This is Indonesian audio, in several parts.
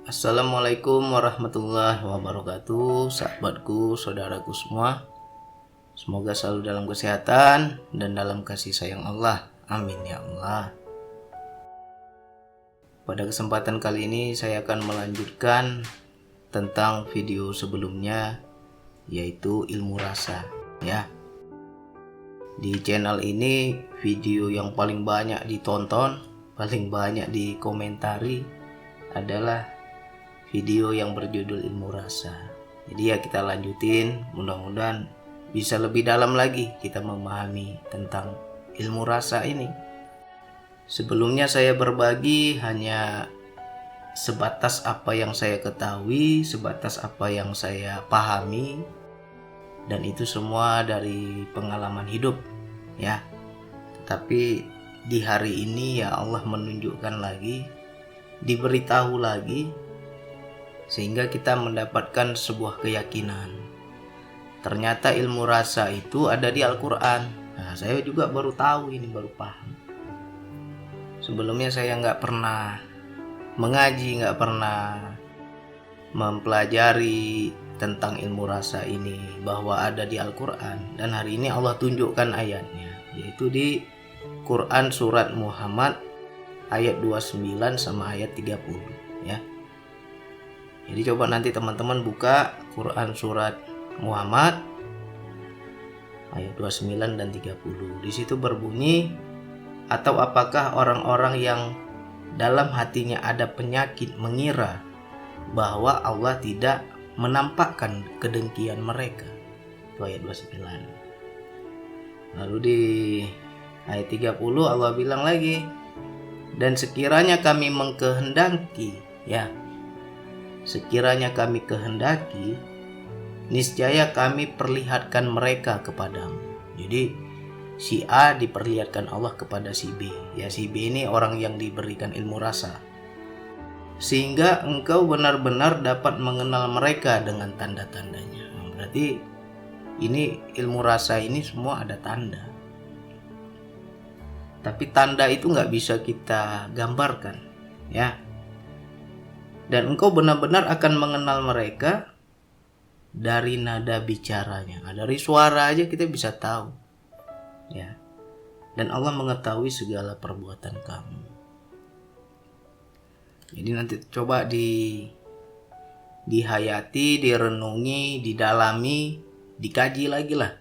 Assalamualaikum warahmatullahi wabarakatuh, sahabatku, saudaraku semua. Semoga selalu dalam kesehatan dan dalam kasih sayang Allah. Amin ya Allah. Pada kesempatan kali ini saya akan melanjutkan tentang video sebelumnya, yaitu ilmu rasa ya. Di channel ini video yang paling banyak ditonton, paling banyak dikomentari adalah video yang berjudul ilmu rasa. Jadi ya kita lanjutin, mudah-mudahan bisa lebih dalam lagi kita memahami tentang ilmu rasa ini. Sebelumnya saya berbagi hanya sebatas apa yang saya ketahui, sebatas apa yang saya pahami, dan itu semua dari pengalaman hidup ya. Tetapi di hari ini ya Allah menunjukkan lagi, diberitahu lagi, sehingga kita mendapatkan sebuah keyakinan. Ternyata ilmu rasa itu ada di Al-Quran. Nah, saya juga baru tahu ini, baru paham. Sebelumnya saya nggak pernah mengaji, nggak pernah mempelajari tentang ilmu rasa ini, bahwa ada di Al-Quran. Dan hari ini Allah tunjukkan ayatnya, yaitu di Quran surat Muhammad ayat 29 sama ayat 30 ya. Jadi coba nanti teman-teman buka Quran surat Muhammad ayat 29 dan 30. Di situ berbunyi, atau apakah orang-orang yang dalam hatinya ada penyakit mengira bahwa Allah tidak menampakkan kedengkian mereka. Itu ayat 29. Lalu di ayat 30 Allah bilang lagi, dan sekiranya kami mengkehendaki ya, sekiranya kami kehendaki, niscaya kami perlihatkan mereka kepadamu. Jadi si A diperlihatkan Allah kepada si B. Ya, si B ini orang yang diberikan ilmu rasa, sehingga engkau benar-benar dapat mengenal mereka dengan tanda-tandanya. Berarti ini ilmu rasa ini semua ada tanda. Tapi tanda itu nggak bisa kita gambarkan ya. Dan engkau benar-benar akan mengenal mereka dari nada bicaranya. Nah, dari suara aja kita bisa tahu ya. Dan Allah mengetahui segala perbuatan kamu. Jadi nanti coba dihayati, direnungi, didalami, dikaji lagi lah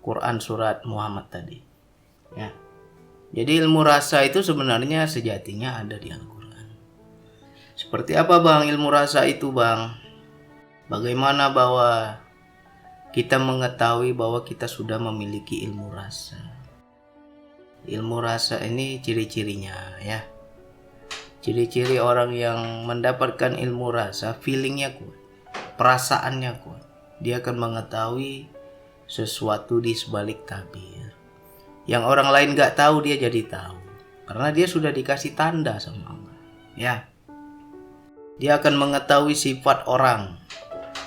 Quran surat Muhammad tadi ya. Jadi ilmu rasa itu sebenarnya sejatinya ada di Al-Quran. Seperti apa bang ilmu rasa itu bang? Bagaimana bahwa kita mengetahui bahwa kita sudah memiliki ilmu rasa? Ilmu rasa ini ciri-cirinya ya. Ciri-ciri orang yang mendapatkan ilmu rasa, feelingnya kuat, perasaannya kuat. Dia akan mengetahui sesuatu di sebalik tabir yang orang lain gak tahu, dia jadi tahu karena dia sudah dikasih tanda sama Allah ya. Dia akan mengetahui sifat orang.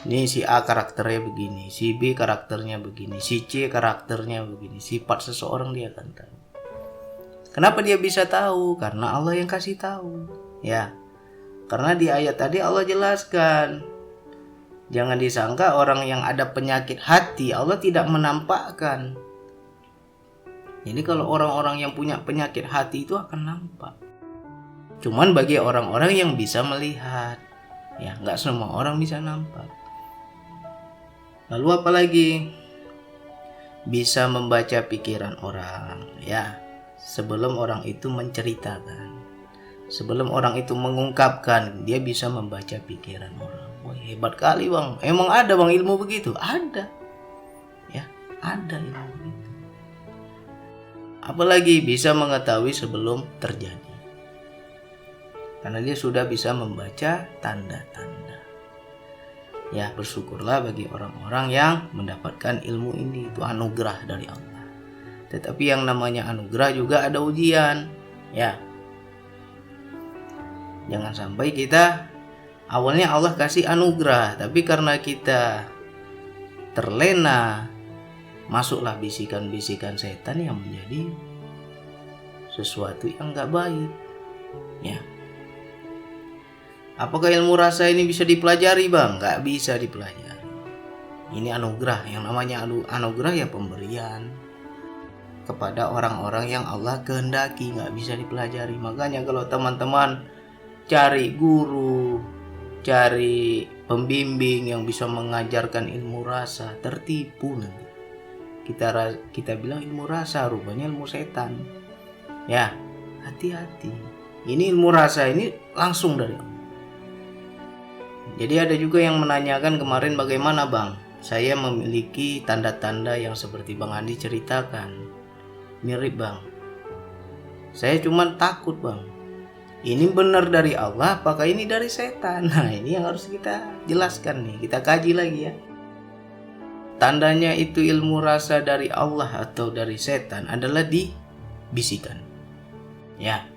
Ini si A karakternya begini, si B karakternya begini, si C karakternya begini. Sifat seseorang dia akan tahu. Kenapa dia bisa tahu? Karena Allah yang kasih tahu ya. Karena di ayat tadi Allah jelaskan, jangan disangka orang yang ada penyakit hati Allah tidak menampakkan. Jadi kalau orang-orang yang punya penyakit hati itu akan nampak. Cuman bagi orang-orang yang bisa melihat ya, nggak semua orang bisa nampak. Lalu apalagi? Bisa membaca pikiran orang ya, sebelum orang itu menceritakan, sebelum orang itu mengungkapkan, dia bisa membaca pikiran orang. Wah, hebat kali bang. Emang ada bang ilmu begitu? Ada ya, ada ilmu begitu. Apalagi bisa mengetahui sebelum terjadi, karena dia sudah bisa membaca tanda-tanda ya. Bersyukurlah bagi orang-orang yang mendapatkan ilmu ini, itu anugerah dari Allah. Tetapi yang namanya anugerah juga ada ujian ya. Jangan sampai kita awalnya Allah kasih anugerah, tapi karena kita terlena, masuklah bisikan-bisikan setan yang menjadi sesuatu yang gak baik ya. Apakah ilmu rasa ini bisa dipelajari bang? Nggak bisa dipelajari. Ini anugerah, yang namanya anugerah ya pemberian kepada orang-orang yang Allah kehendaki, nggak bisa dipelajari. Makanya kalau teman-teman cari guru, cari pembimbing yang bisa mengajarkan ilmu rasa, tertipu nanti. Kita bilang ilmu rasa, rupanya ilmu setan. Ya, hati-hati. Ini ilmu rasa ini langsung dari Allah. Jadi ada juga yang menanyakan kemarin, bagaimana bang? Saya memiliki tanda-tanda yang seperti Bang Andi ceritakan. Mirip bang. Saya cuma takut bang. Ini benar dari Allah, apakah ini dari setan? Nah ini yang harus kita jelaskan nih. Kita kaji lagi ya. Tandanya itu ilmu rasa dari Allah atau dari setan adalah di bisikan. Ya.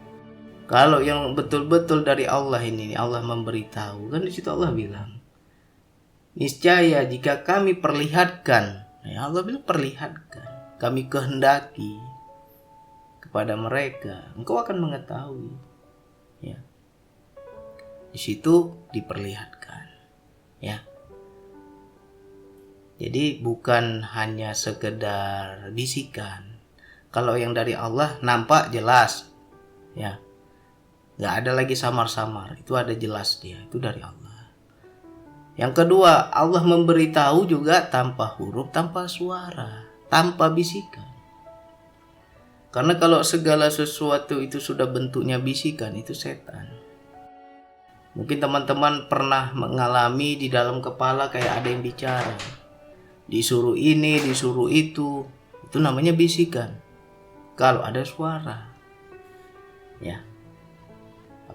Kalau yang betul-betul dari Allah ini, Allah memberitahu, kan di situ Allah bilang, niscaya jika kami perlihatkan, ya Allah bilang perlihatkan, kami kehendaki kepada mereka, engkau akan mengetahui. Ya, di situ diperlihatkan. Ya, jadi bukan hanya sekedar bisikan. Kalau yang dari Allah nampak jelas, ya. Gak ada lagi samar-samar, itu ada jelas dia, itu dari Allah. Yang kedua, Allah memberitahu juga tanpa huruf, tanpa suara, tanpa bisikan. Karena kalau segala sesuatu itu sudah bentuknya bisikan, itu setan. Mungkin teman-teman pernah mengalami di dalam kepala kayak ada yang bicara. Disuruh ini, disuruh itu namanya bisikan. Kalau ada suara, ya.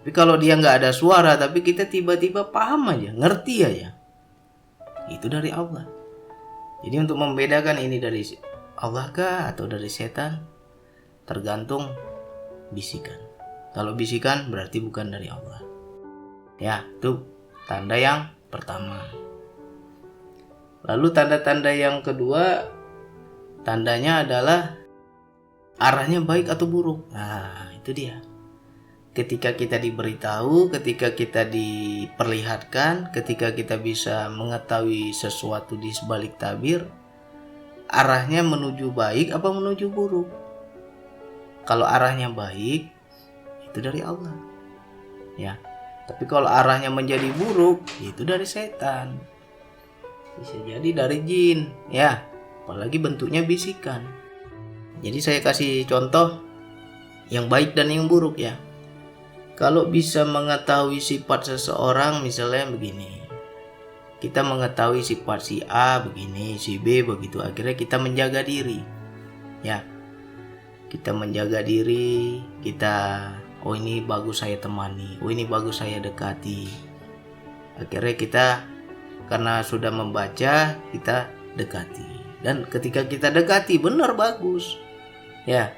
Tapi kalau dia nggak ada suara, tapi kita tiba-tiba paham aja, ngerti aja, itu dari Allah. Jadi untuk membedakan ini dari Allah kah atau dari setan, tergantung bisikan. Kalau bisikan berarti bukan dari Allah. Ya, itu tanda yang pertama. Lalu tanda-tanda yang kedua, tandanya adalah arahnya baik atau buruk. Nah, itu dia. Ketika kita diberitahu, ketika kita diperlihatkan, ketika kita bisa mengetahui sesuatu di sebalik tabir, arahnya menuju baik apa menuju buruk. Kalau arahnya baik, itu dari Allah. Ya. Tapi kalau arahnya menjadi buruk, itu dari setan. Bisa jadi dari jin, ya. Apalagi bentuknya bisikan. Jadi saya kasih contoh yang baik dan yang buruk ya. Kalau bisa mengetahui sifat seseorang, misalnya begini, kita mengetahui sifat si A begini, si B begitu, akhirnya kita menjaga diri, ya, kita menjaga diri, kita, oh ini bagus saya temani, oh ini bagus saya dekati, akhirnya kita karena sudah membaca kita dekati, dan ketika kita dekati benar bagus, ya.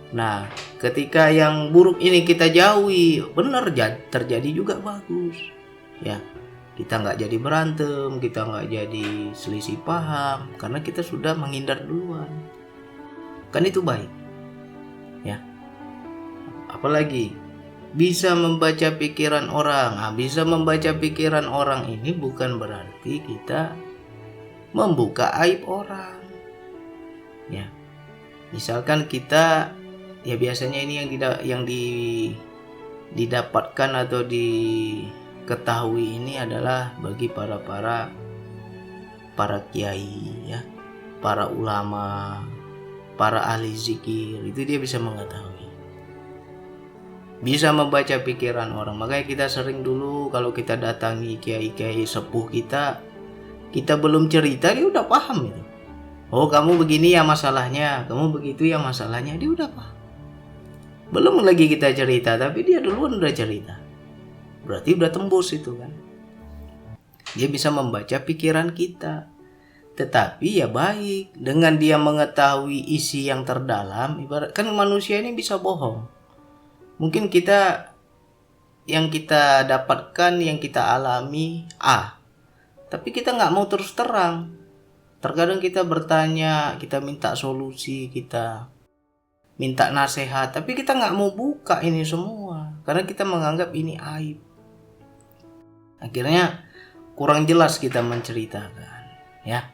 Nah, ketika yang buruk ini kita jauhi, benar terjadi juga bagus. Ya, kita nggak jadi berantem, kita nggak jadi selisih paham, karena kita sudah menghindar duluan. Kan itu baik. Ya. Apalagi bisa membaca pikiran orang. Nah, bisa membaca pikiran orang ini bukan berarti kita membuka aib orang. Ya. Misalkan kita, ya biasanya ini yang didapatkan atau diketahui ini adalah bagi para kiai ya, para ulama, para ahli zikir, itu dia bisa mengetahui, bisa membaca pikiran orang. Makanya kita sering dulu kalau kita datangi kiai-kiai sepuh kita belum cerita dia udah paham itu. Oh kamu begini ya masalahnya, kamu begitu ya masalahnya, dia udah paham. Belum lagi kita cerita, tapi dia duluan udah cerita. Berarti udah tembus itu kan. Dia bisa membaca pikiran kita. Tetapi ya baik, dengan dia mengetahui isi yang terdalam, ibarat kan manusia ini bisa bohong. Mungkin yang kita dapatkan, yang kita alami A, tapi kita nggak mau terus terang. Terkadang kita bertanya, kita minta solusi, kita minta nasihat, tapi kita nggak mau buka ini semua karena kita menganggap ini aib. Akhirnya kurang jelas kita menceritakan, ya.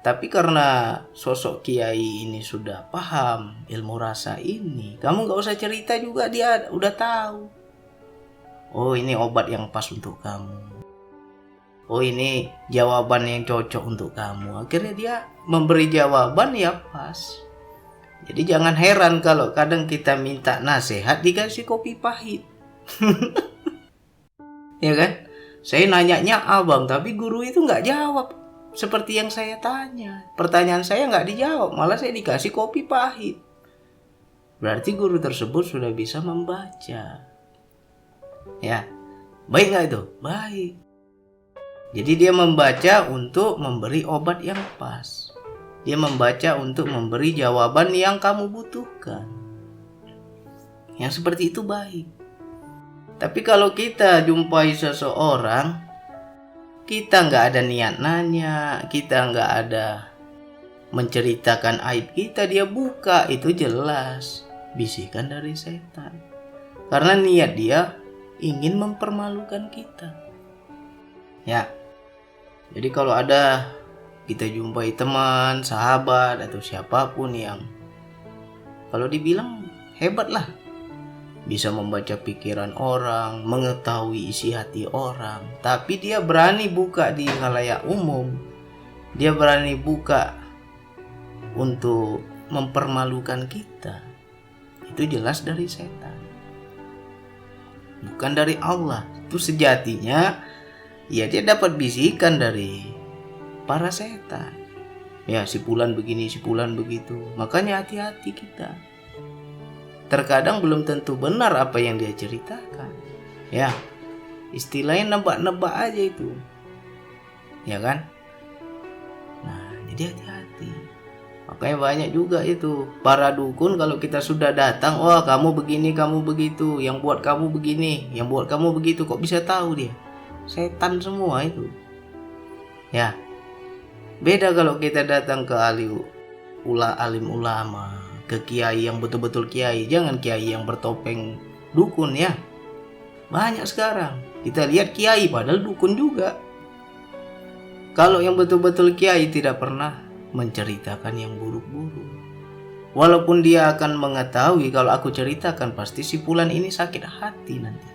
Tapi karena sosok kiai ini sudah paham ilmu rasa ini, kamu gak usah cerita juga, dia udah tahu. Oh, ini obat yang pas untuk kamu. Oh, ini jawaban yang cocok untuk kamu. Akhirnya dia memberi jawaban ya pas. Jadi jangan heran kalau kadang kita minta nasihat dikasih kopi pahit. Ya kan? Saya nanyanya abang, tapi guru itu nggak jawab seperti yang saya tanya. Pertanyaan saya nggak dijawab, malah saya dikasih kopi pahit. Berarti guru tersebut sudah bisa membaca. Ya, baik nggak itu? Baik. Jadi dia membaca untuk memberi obat yang pas. Dia membaca untuk memberi jawaban yang kamu butuhkan. Yang seperti itu baik. Tapi kalau kita jumpai seseorang, kita nggak ada niat nanya, kita nggak ada menceritakan aib kita, dia buka, itu jelas bisikan dari setan. Karena niat dia ingin mempermalukan kita. Ya. Jadi kalau ada kita jumpai teman, sahabat atau siapapun yang kalau dibilang hebat lah, bisa membaca pikiran orang, mengetahui isi hati orang, tapi dia berani buka di khalayak umum, dia berani buka untuk mempermalukan kita, itu jelas dari setan, bukan dari Allah. Itu sejatinya ya dia dapat bisikan dari para setan. Ya, si fulan begini, si fulan begitu. Makanya hati-hati kita. Terkadang belum tentu benar apa yang dia ceritakan. Ya, istilahnya nebak-nebak aja itu. Ya kan? Nah, jadi hati-hati. Makanya banyak juga itu para dukun, kalau kita sudah datang, wah kamu begini, kamu begitu, yang buat kamu begini, yang buat kamu begitu. Kok bisa tahu dia? Setan semua itu. Ya. Beda kalau kita datang ke alim ulama, ke kiai yang betul-betul kiai. Jangan kiai yang bertopeng dukun ya. Banyak sekarang. Kita lihat kiai padahal dukun juga. Kalau yang betul-betul kiai tidak pernah menceritakan yang buruk-buruk. Walaupun dia akan mengetahui kalau aku ceritakan pasti si fulan ini sakit hati nanti.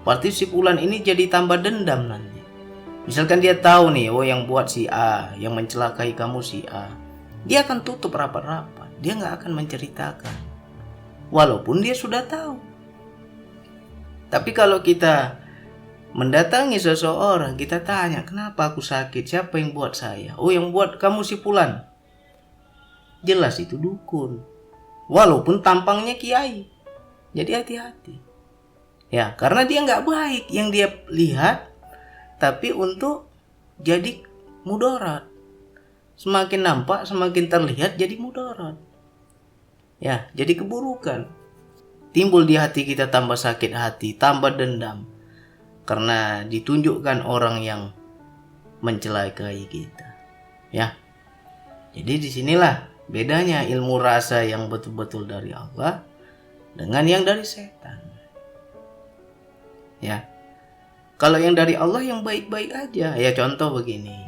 Pasti si fulan ini jadi tambah dendam nanti. Misalkan dia tahu nih, oh yang buat si A, yang mencelakai kamu si A, dia akan tutup rapat-rapat. Dia nggak akan menceritakan, walaupun dia sudah tahu. Tapi kalau kita mendatangi seseorang, kita tanya, kenapa aku sakit? Siapa yang buat saya? Oh, yang buat kamu si fulan. Jelas itu dukun, walaupun tampangnya kiai. Jadi hati-hati. Ya, karena dia nggak baik yang dia lihat, tapi untuk jadi mudarat. Semakin nampak, semakin terlihat jadi mudarat. Ya, jadi keburukan. Timbul di hati kita tambah sakit hati, tambah dendam. Karena ditunjukkan orang yang mencelakai kita. Ya. Jadi disinilah bedanya ilmu rasa yang betul-betul dari Allah dengan yang dari setan. Ya. Kalau yang dari Allah yang baik-baik aja. Ya contoh begini.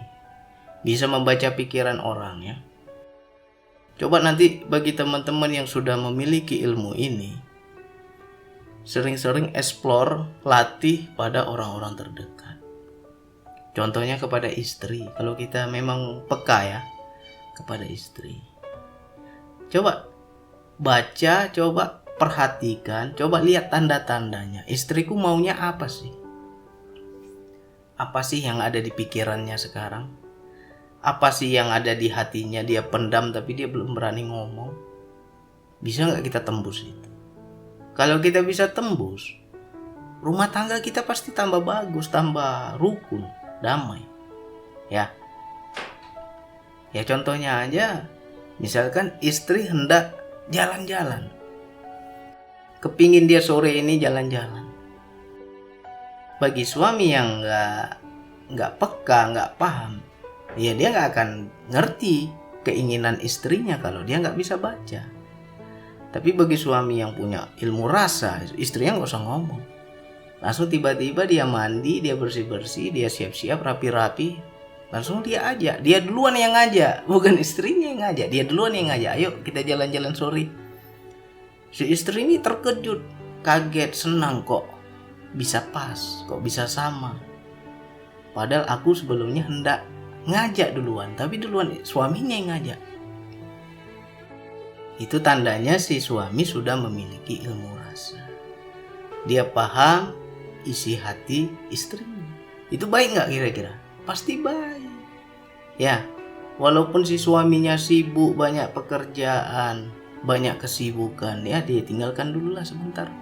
Bisa membaca pikiran orang ya. Coba nanti bagi teman-teman yang sudah memiliki ilmu ini, sering-sering explore, latih pada orang-orang terdekat. Contohnya kepada istri. Kalau kita memang peka ya, kepada istri. Coba baca, coba perhatikan, coba lihat tanda-tandanya. Istriku maunya apa sih? Apa sih yang ada di pikirannya sekarang? Apa sih yang ada di hatinya? Dia pendam tapi dia belum berani ngomong. Bisa gak kita tembus itu? Kalau kita bisa tembus, rumah tangga kita pasti tambah bagus, tambah rukun, damai. Ya. Ya contohnya aja, misalkan istri hendak jalan-jalan. Kepingin dia sore ini jalan-jalan. Bagi suami yang nggak peka, nggak paham, ya dia nggak akan ngerti keinginan istrinya kalau dia nggak bisa baca. Tapi bagi suami yang punya ilmu rasa, istrinya nggak usah ngomong. Langsung tiba-tiba dia mandi, dia bersih-bersih, dia siap-siap rapi-rapi. Langsung dia ajak, dia duluan yang ngajak, bukan istrinya yang ngajak, dia duluan yang ngajak. Ayo kita jalan-jalan sore. Si istri ini terkejut, kaget, senang, kok bisa pas, kok bisa sama. Padahal aku sebelumnya hendak ngajak duluan, tapi duluan suaminya yang ngajak. Itu tandanya si suami sudah memiliki ilmu rasa. Dia paham isi hati istrinya. Itu baik nggak kira-kira? Pasti baik. Ya, walaupun si suaminya sibuk, banyak pekerjaan, banyak kesibukan, ya dia tinggalkan dulu lah sebentar.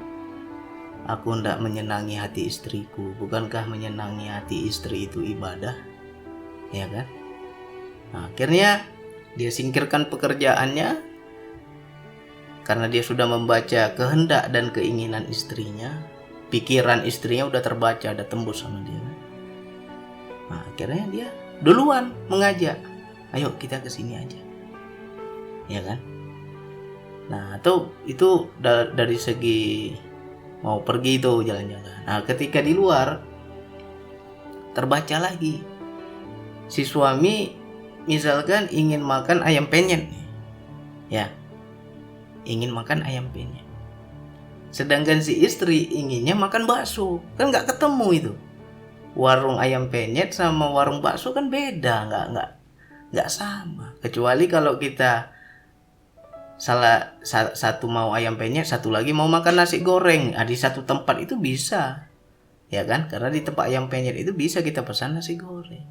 Aku hendak menyenangi hati istriku. Bukankah menyenangi hati istri itu ibadah? Ya kan? Nah, akhirnya dia singkirkan pekerjaannya karena dia sudah membaca kehendak dan keinginan istrinya. Pikiran istrinya udah terbaca, udah tembus sama dia. Nah, akhirnya dia duluan mengajak, ayo kita kesini aja, ya kan? Nah, atau itu dari segi mau pergi itu jalan-jalan. Nah, ketika di luar terbaca lagi, si suami misalkan ingin makan ayam penyet, ya, ingin makan ayam penyet. Sedangkan si istri inginnya makan bakso, kan nggak ketemu itu. Warung ayam penyet sama warung bakso kan beda, nggak sama. Kecuali kalau kita satu mau ayam penyet, satu lagi mau makan nasi goreng. Di satu tempat itu bisa, ya kan? Karena di tempat ayam penyet itu bisa kita pesan nasi goreng.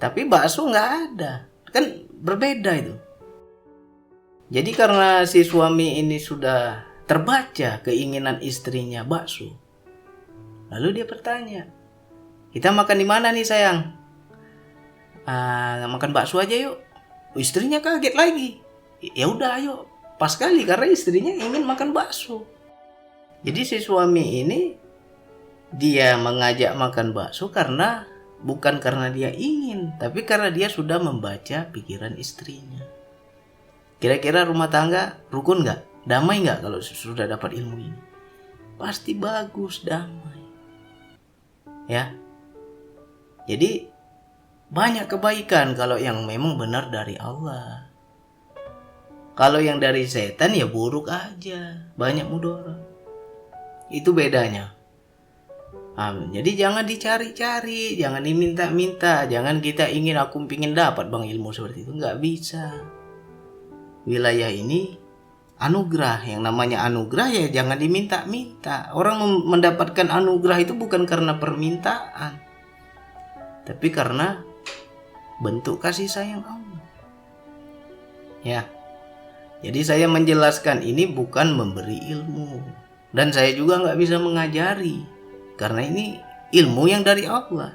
Tapi bakso nggak ada, kan berbeda itu. Jadi karena si suami ini sudah terbaca keinginan istrinya bakso, lalu dia bertanya, kita makan di mana nih sayang? Makan bakso aja yuk. Istrinya kaget lagi. Ya udah ayo, pas kali karena istrinya ingin makan bakso. Jadi si suami ini dia mengajak makan bakso bukan karena dia ingin, tapi karena dia sudah membaca pikiran istrinya. Kira-kira rumah tangga rukun nggak? Damai nggak kalau sudah dapat ilmu ini? Pasti bagus, damai. Ya. Jadi banyak kebaikan kalau yang memang benar dari Allah. Kalau yang dari setan ya buruk aja, banyak mudarat. Itu bedanya. Jadi jangan dicari-cari, jangan diminta-minta, jangan kita aku pingin dapat bang ilmu seperti itu, nggak bisa. Wilayah ini anugerah, yang namanya anugerah ya jangan diminta-minta. Orang mendapatkan anugerah itu bukan karena permintaan, tapi karena bentuk kasih sayang Allah. Ya, jadi saya menjelaskan ini bukan memberi ilmu, dan saya juga nggak bisa mengajari, karena ini ilmu yang dari Allah.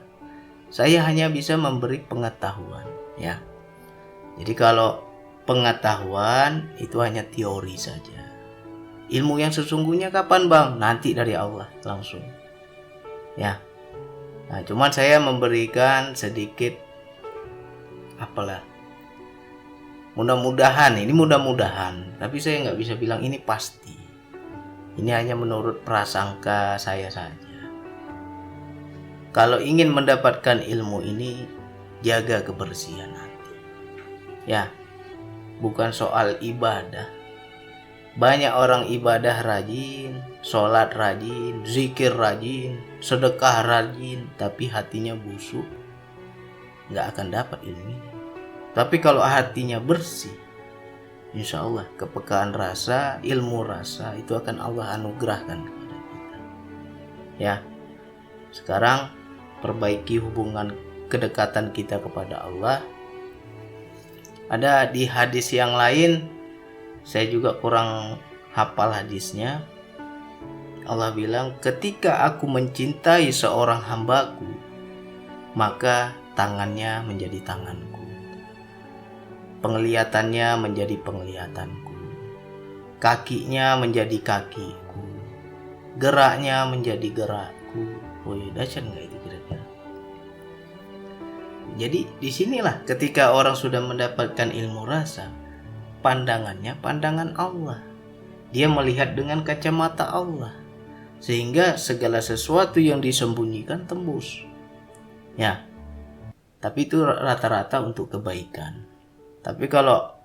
Saya hanya bisa memberi pengetahuan, ya. Jadi kalau pengetahuan itu hanya teori saja. Ilmu yang sesungguhnya kapan bang? Nanti dari Allah langsung. Ya. Nah, cuman saya memberikan sedikit mudah-mudahan, tapi saya nggak bisa bilang ini pasti. Ini hanya menurut prasangka saya saja. Kalau ingin mendapatkan ilmu ini, jaga kebersihan hati. Ya. Bukan soal ibadah. Banyak orang ibadah rajin, sholat rajin, zikir rajin, sedekah rajin, tapi hatinya busuk, nggak akan dapat ilmu ini. Tapi kalau hatinya bersih, insya Allah kepekaan rasa, ilmu rasa itu akan Allah anugerahkan kepada kita. Ya, sekarang perbaiki hubungan kedekatan kita kepada Allah. Ada di hadis yang lain, saya juga kurang hafal hadisnya. Allah bilang, ketika aku mencintai seorang hambaku, maka tangannya menjadi tanganku, penglihatannya menjadi penglihatanku, kakinya menjadi kakiku, geraknya menjadi gerakku. Woi, dahsyat nggak itu kira-kira? Jadi disinilah ketika orang sudah mendapatkan ilmu rasa, pandangannya pandangan Allah. Dia melihat dengan kacamata Allah. sehingga segala sesuatu yang disembunyikan tembus. Ya, tapi itu rata-rata untuk kebaikan. Tapi kalau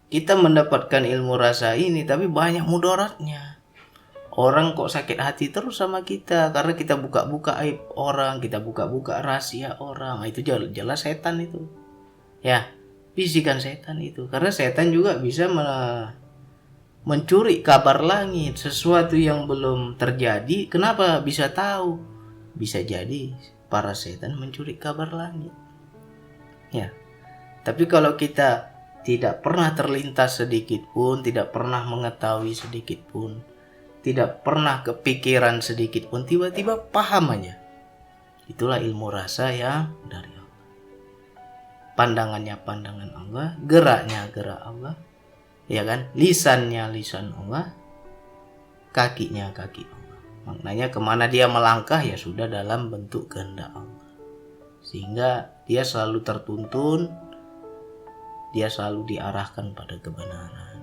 kita mendapatkan ilmu rasa ini tapi banyak mudaratnya. Orang kok sakit hati terus sama kita karena kita buka-buka aib orang, kita buka-buka rahasia orang. Itu jelas setan itu. Ya, bisikan setan itu. Karena setan juga bisa mencuri kabar langit, sesuatu yang belum terjadi. Kenapa bisa tahu? Bisa jadi para setan mencuri kabar langit. Ya. Tapi kalau kita tidak pernah terlintas sedikit pun, tidak pernah mengetahui sedikit pun, tidak pernah kepikiran sedikit pun, tiba-tiba paham aja. Itulah ilmu rasa yang dari Allah. Pandangannya pandangan Allah, geraknya gerak Allah, ya kan? Lisannya lisan Allah, kakinya kaki Allah. Maknanya kemana dia melangkah ya sudah dalam bentuk kehendak Allah. Sehingga dia selalu tertuntun, dia selalu diarahkan pada kebenaran.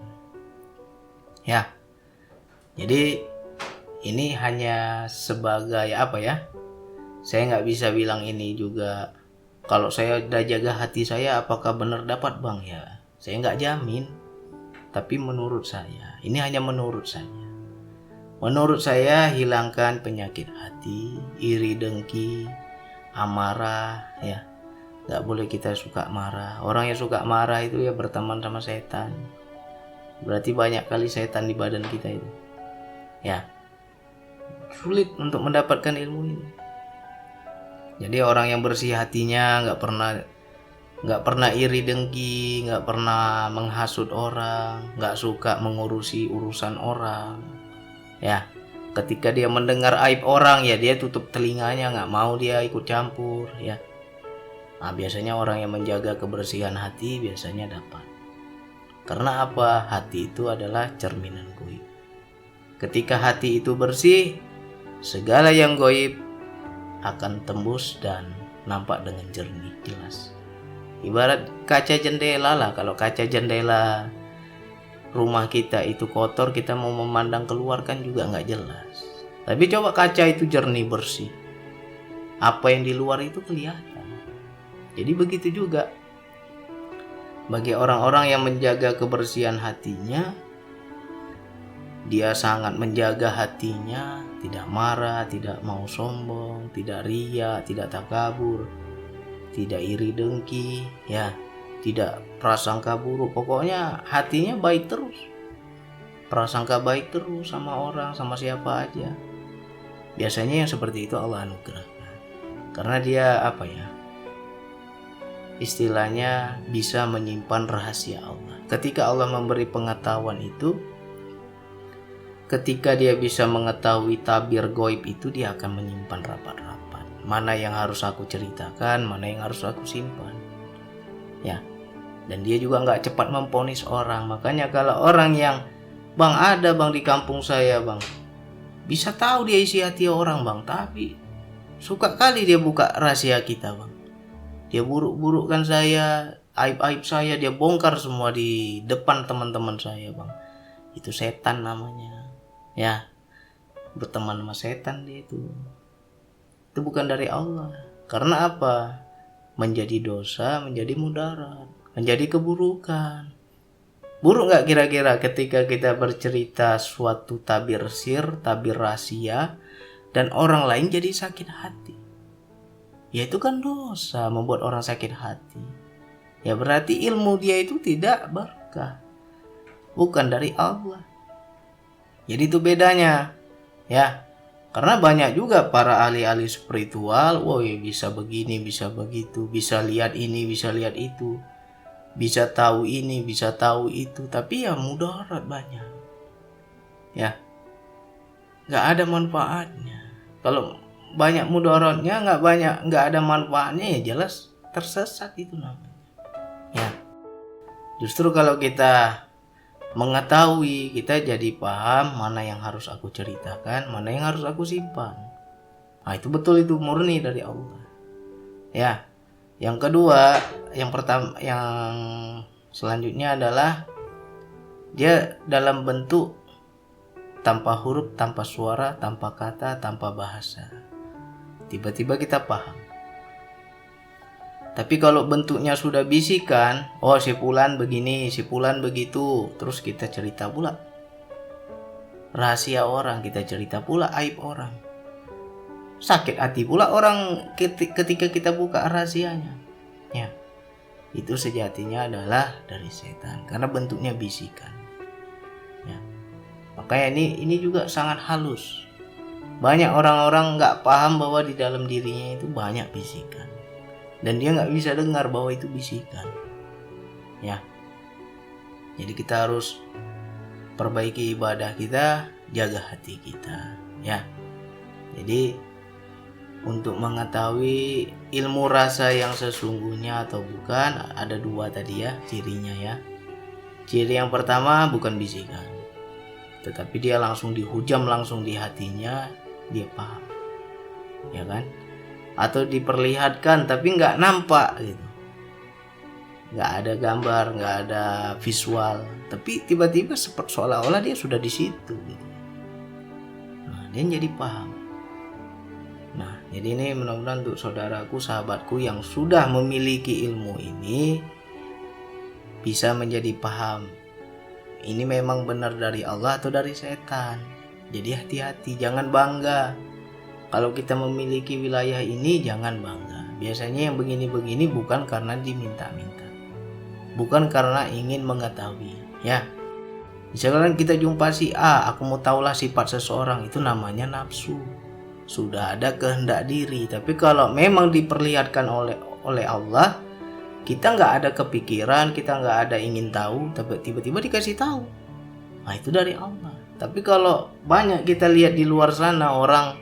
Ya. Jadi ini hanya sebagai apa ya? Saya nggak bisa bilang ini juga. Kalau saya udah jaga hati saya, apakah benar dapat bang ya? Saya nggak jamin. Tapi menurut saya, ini hanya menurut saya. Menurut saya hilangkan penyakit hati, iri dengki, amarah, ya. Nggak boleh kita suka marah. Orang yang suka marah itu ya berteman sama setan. Berarti banyak kali setan di badan kita itu. Ya, sulit untuk mendapatkan ilmu ini. Jadi orang yang bersih hatinya nggak pernah iri dengki, nggak pernah menghasut orang, nggak suka mengurusi urusan orang. Ya, ketika dia mendengar aib orang ya dia tutup telinganya, nggak mau dia ikut campur. Ya, nah biasanya orang yang menjaga kebersihan hati biasanya dapat. Karena apa? Hati itu adalah cerminan gaib. Ketika hati itu bersih, segala yang gaib akan tembus dan nampak dengan jernih, jelas. Ibarat kaca jendela lah, kalau kaca jendela rumah kita itu kotor, kita mau memandang keluar kan juga nggak jelas. Tapi coba kaca itu jernih, bersih, apa yang di luar itu kelihatan. Jadi begitu juga bagi orang-orang yang menjaga kebersihan hatinya. Dia sangat menjaga hatinya, tidak marah, tidak mau sombong, tidak ria, tidak takabur, tidak iri dengki, ya, tidak prasangka buruk. Pokoknya hatinya baik terus, prasangka baik terus sama orang, sama siapa aja. Biasanya yang seperti itu Allah anugerahkan, karena dia apa ya? Istilahnya bisa menyimpan rahasia Allah. Ketika Allah memberi pengetahuan itu, ketika dia bisa mengetahui tabir gaib itu, dia akan menyimpan rapat-rapat. Mana yang harus aku ceritakan, mana yang harus aku simpan. Ya. Dan dia juga nggak cepat memponis orang. Makanya kalau orang yang, bang ada bang di kampung saya bang, bisa tahu dia isi hati orang bang, tapi suka kali dia buka rahasia kita bang. Dia buruk-burukkan saya, aib-aib saya dia bongkar semua di depan teman-teman saya bang. Itu setan namanya. Ya, berteman sama setan dia itu bukan dari Allah. Karena apa? Menjadi dosa, menjadi mudarat, menjadi keburukan. Buruk gak kira-kira ketika kita bercerita suatu tabir sir, tabir rahasia, dan orang lain jadi sakit hati? Ya itu kan dosa, membuat orang sakit hati. Ya berarti ilmu dia itu tidak berkah, bukan dari Allah. Jadi itu bedanya, ya. Karena banyak juga para ahli-ahli spiritual, woi bisa begini, bisa begitu, bisa lihat ini, bisa lihat itu, bisa tahu ini, bisa tahu itu, tapi ya mudarat banyak, ya, nggak ada manfaatnya. Kalau banyak mudaratnya, nggak ada manfaatnya, ya jelas tersesat itu namanya. Ya, justru kalau kita mengetahui, kita jadi paham mana yang harus aku ceritakan, mana yang harus aku simpan. Nah itu betul, itu murni dari Allah. Ya, yang kedua, yang selanjutnya adalah dia dalam bentuk tanpa huruf, tanpa suara, tanpa kata, tanpa bahasa. Tiba-tiba kita paham. Tapi kalau bentuknya sudah bisikan, oh si fulan begini, si fulan begitu, terus kita cerita pula rahasia orang, kita cerita pula aib orang. Sakit hati pula orang ketika kita buka rahasianya. Ya, itu sejatinya adalah dari setan karena bentuknya bisikan. Ya. Makanya ini juga sangat halus. Banyak orang-orang nggak paham bahwa di dalam dirinya itu banyak bisikan, dan dia nggak bisa dengar bahwa itu bisikan. Ya, jadi kita harus perbaiki ibadah kita, jaga hati kita. Ya, jadi untuk mengetahui ilmu rasa yang sesungguhnya atau bukan, ada dua tadi ya cirinya ya. Ciri yang pertama bukan bisikan, tetapi dia langsung dihujam langsung di hatinya, dia paham, ya kan? Atau diperlihatkan tapi nggak nampak gitu, nggak ada gambar, nggak ada visual, tapi tiba-tiba seolah-olah dia sudah di situ gitu. Nah, dia jadi paham. Nah, jadi ini mudah-mudahan untuk saudaraku, sahabatku yang sudah memiliki ilmu ini bisa menjadi paham. Ini memang benar dari Allah atau dari setan. Jadi hati-hati, jangan bangga. Kalau kita memiliki wilayah ini jangan bangga. Biasanya yang begini-begini bukan karena diminta-minta, bukan karena ingin mengetahui. Ya, misalkan kita jumpa si A, aku mau tahulah sifat seseorang, itu namanya nafsu. Sudah ada kehendak diri. Tapi kalau memang diperlihatkan oleh Allah, kita nggak ada kepikiran, kita nggak ada ingin tahu, tapi tiba-tiba dikasih tahu. Nah, itu dari Allah. Tapi kalau banyak kita lihat di luar sana, orang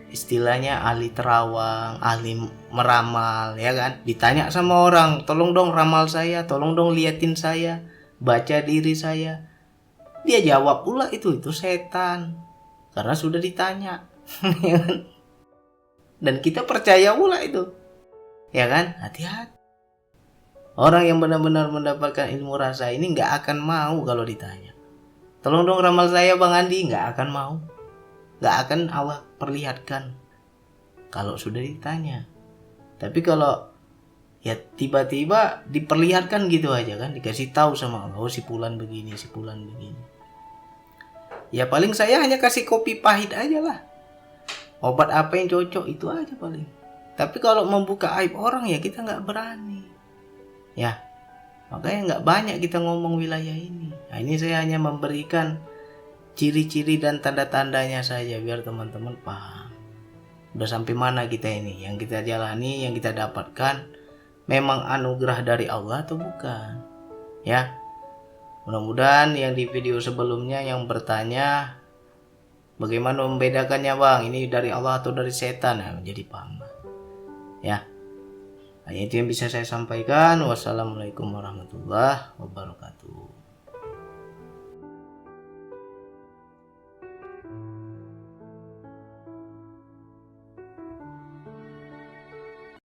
istilahnya ahli terawang, ahli meramal, ya kan? Ditanya sama orang, tolong dong ramal saya, tolong dong liatin saya, baca diri saya. Dia jawab pula itu setan, karena sudah ditanya. Dan kita percaya pula itu, ya kan? Hati-hati. Orang yang benar-benar mendapatkan ilmu rasa ini nggak akan mau kalau ditanya, tolong dong ramal saya Bang Andi, nggak akan mau, nggak akan Allah perlihatkan kalau sudah ditanya. Tapi kalau ya tiba-tiba diperlihatkan gitu aja kan, dikasih tahu sama Allah, oh si fulan begini, si fulan begini. Ya paling saya hanya kasih kopi pahit aja lah, obat apa yang cocok itu aja paling. Tapi kalau membuka aib orang ya kita nggak berani. Ya, makanya nggak banyak kita ngomong wilayah ini. Nah, ini saya hanya memberikan ciri-ciri dan tanda-tandanya saja biar teman-teman paham. Udah sampai mana kita ini, yang kita jalani, yang kita dapatkan memang anugerah dari Allah atau bukan. Ya, mudah-mudahan yang di video sebelumnya yang bertanya bagaimana membedakannya Bang, ini dari Allah atau dari setan, nah, menjadi paham. Ya, nah, itu yang bisa saya sampaikan. Wassalamualaikum warahmatullahi wabarakatuh.